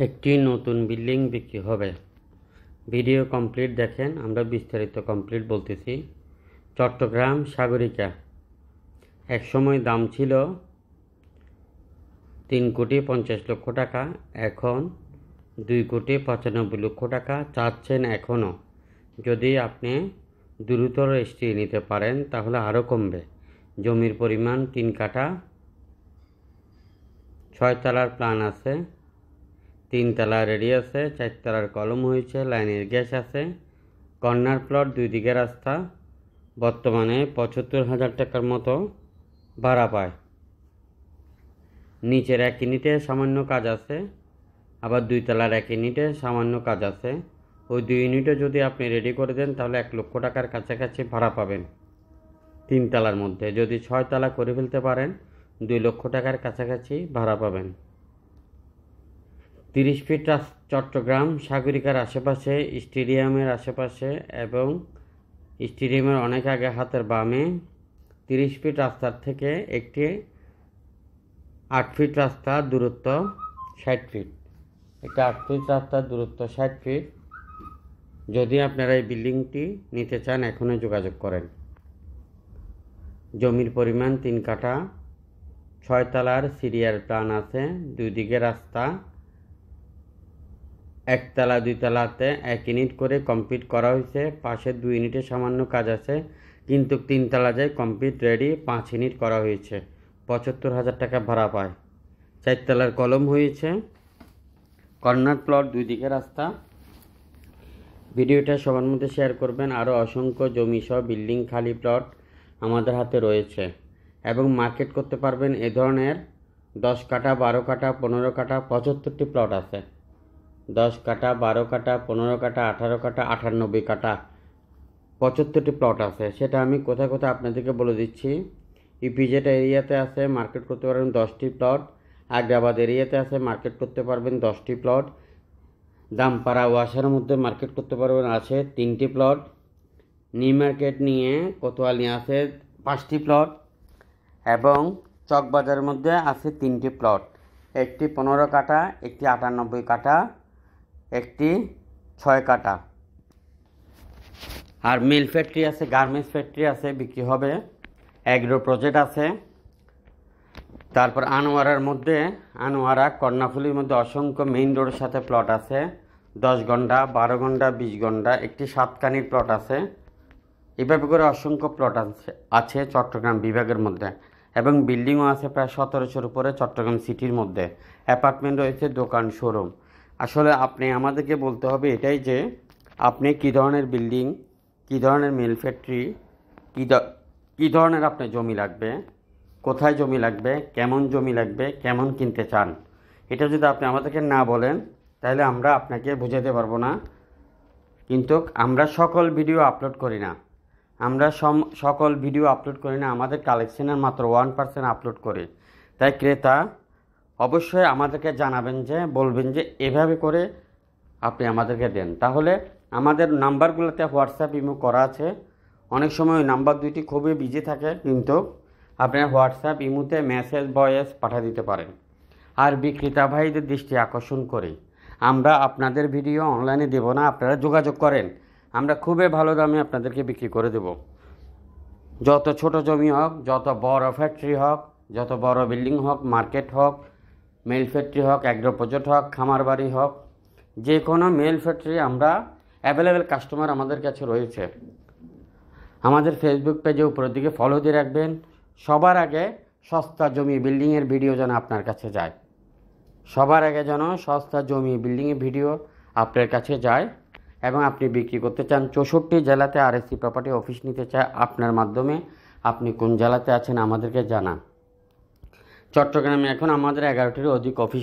একটি নতুন বিল্ডিং বিক্রি হবে। ভিডিও কমপ্লিট দেখেন, আমরা বিস্তারিত কমপ্লিট বলতেছি। চট্টগ্রাম সাগরিকা। একসময় দাম ছিল 3,50,00,000 টাকা, এখন 2,95,00,000 টাকা চাচ্ছেন এখনও। যদি আপনি দ্রুত রেজিস্ট্রি নিতে পারেন তাহলে আরও কমবে। জমির পরিমাণ 3 কাঠা, 6 তলার প্ল্যান আছে, 3 তলা রেডি আছে, 4 তলার কলম হয়েছে, লাইনের গ্যাস আছে, কর্নার প্লট, 2 দিকে রাস্তা। বর্তমানে 75,000 টাকার মতো ভাড়া পায়। নিচের 1 ইউনিটে সামান্য কাজ আছে, আবার 2 তলার 1 ইউনিটে সামান্য কাজ আছে। ওই 2 ইউনিটে যদি আপনি রেডি করে দেন তাহলে 1 লক্ষ টাকার কাছাকাছি ভাড়া পাবেন। 3 তলার মধ্যে যদি 6 তলা করে ফেলতে পারেন 2 লক্ষ টাকার কাছাকাছি ভাড়া পাবেন। 30 ফিট চট্টগ্রাম সাগরিকার আশেপাশে, স্টেডিয়ামের আশেপাশে এবং স্টেডিয়ামের অনেক আগে হাতের বামে 30 ফিট রাস্তার থেকে একটি 8 ফিট রাস্তার দূরত্ব 60 ফিট। একটা 8 ফিট রাস্তার দূরত্ব 60 ফিট। যদি আপনারা এই বিল্ডিংটি নিতে চান এখনই যোগাযোগ করেন। জমির পরিমাণ 3 কাঠা, 6 তলার সিরিয়াল প্ল্যান আছে, 2 দিকে রাস্তা। 1 তলা 2 তলাতে 1 ইউনিট করে কমপ্লিট করা হয়েছে, পাশে 2 ইউনিটে সামান্য কাজ আছে, কিন্তু 3 তলা যায় কমপ্লিট রেডি, 5 ইউনিট করা হয়েছে। 75,000 টাকা ভাড়া পায়। 4 তলার কলম হয়েছে, কর্নার প্লট, 2 দিকে রাস্তা। ভিডিওটা সবার মধ্যে শেয়ার করবেন। আরও অসংখ্য জমি সহ বিল্ডিং খালি প্লট আমাদের হাতে রয়েছে এবং মার্কেট করতে পারবেন। এ ধরনের 10 কাঠা, 12 কাঠা, 15 কাঠা 75টি প্লট আছে। 10 কাঠা, 12 কাঠা, 15 কাঠা, 18 কাঠা, 98 কাঠা 75টি প্লট আছে। সেটা আমি কোথায় কোথায় আপনাদেরকে বলে দিচ্ছি। ইপিজেড এরিয়াতে আছে, মার্কেট করতে পারবেন 10টি প্লট। আগ্রাবাদ এরিয়াতে আছে, মার্কেট করতে পারবেন 10টি প্লট। দামপাড়া ওয়াসার মধ্যে মার্কেট করতে পারবেন আছে 3টি প্লট। নিউ মার্কেট নিয়ে কোতোয়ালি আছে 5টি প্লট এবং চকবাজারের মধ্যে আছে 3টি প্লট। একটি 15 কাঠা, একটি 98 কাঠা, একটি 6 কাঠা। আর মিল ফ্যাক্টরি আছে, গার্মেন্টস ফ্যাক্টরি আছে, বিক্রি হবে। অ্যাগ্রো প্রজেক্ট আছে। তারপর আনোয়ারার মধ্যে, আনোয়ারা কর্ণাফুলির মধ্যে অসংখ্য মেইন রোডের সাথে প্লট আছে। 10 ঘন্টা, 12 ঘন্টা, 20 ঘন্টা, একটি 7 প্লট আছে। এভাবে করে অসংখ্য প্লট আছে চট্টগ্রাম বিভাগের মধ্যে এবং বিল্ডিংও আছে প্রায় 1700-এর উপরে চট্টগ্রাম সিটির মধ্যে। অ্যাপার্টমেন্ট রয়েছে, দোকান, শোরুম। আসলে আপনি আমাদেরকে বলতে হবে এটাই যে আপনি কী ধরনের বিল্ডিং, কী ধরনের মিল ফ্যাক্টরি, কী ধরনের আপনার জমি লাগবে, কোথায় জমি লাগবে, কেমন জমি লাগবে, কেমন কিনতে চান। এটা যদি আপনি আমাদেরকে না বলেন তাহলে আমরা আপনাকে বোঝাতে পারবো না। কিন্তু আমরা সকল ভিডিও আপলোড করি না, সকল ভিডিও আপলোড করি না, আমাদের কালেকশনের মাত্র 1% আপলোড করি। তাই ক্রেতা অবশ্যই আমাদেরকে জানাবেন, যে বলবেন যে এভাবে করে আপনি আমাদেরকে দেন। তাহলে আমাদের নাম্বারগুলোতে হোয়াটসঅ্যাপ ইমো করা আছে। অনেক সময় ওই নাম্বার দুইটি খুবই বিজি থাকে, কিন্তু আপনার হোয়াটসঅ্যাপ ইমোতে মেসেজ, ভয়েস পাঠিয়ে দিতে পারেন। আর বিক্রেতা ভাইদের দৃষ্টি আকর্ষণ করি, আমরা আপনাদের ভিডিও অনলাইনে দেব না, আপনারা যোগাযোগ করেন, আমরা খুবই ভালো দামে আপনাদেরকে বিক্রি করে দেব। যত ছোট জমি হোক, যত বড় ফ্যাক্টরি হোক, যত বড় বিল্ডিং হোক, মার্কেট হোক, মেল ফ্যাক্টরি হোক, অ্যাগ্রো প্রজেক্ট হোক, খামার বাড়ি হোক, যে কোনো মেল ফ্যাক্টরি আমরা অ্যাভেলেবেল কাস্টমার আমাদের কাছে রয়েছে। আমাদের ফেসবুক পেজে উপরের দিকে ফলো দিয়ে রাখবেন। সবার আগে সস্তা জমি বিল্ডিংয়ের ভিডিও যেন আপনার কাছে যায়, সবার আগে যেন সস্তা জমি বিল্ডিংয়ের ভিডিও আপনার কাছে যায় এবং আপনি বিক্রি করতে চান। 64 জেলাতে আরএসসি প্রপার্টি অফিস নিতে চায় আপনার মাধ্যমে। আপনি কোন জেলাতে আছেন আমাদেরকে জানান। চট্টগ্রামে এখন আমাদের 11টিরও অধিক অফিস।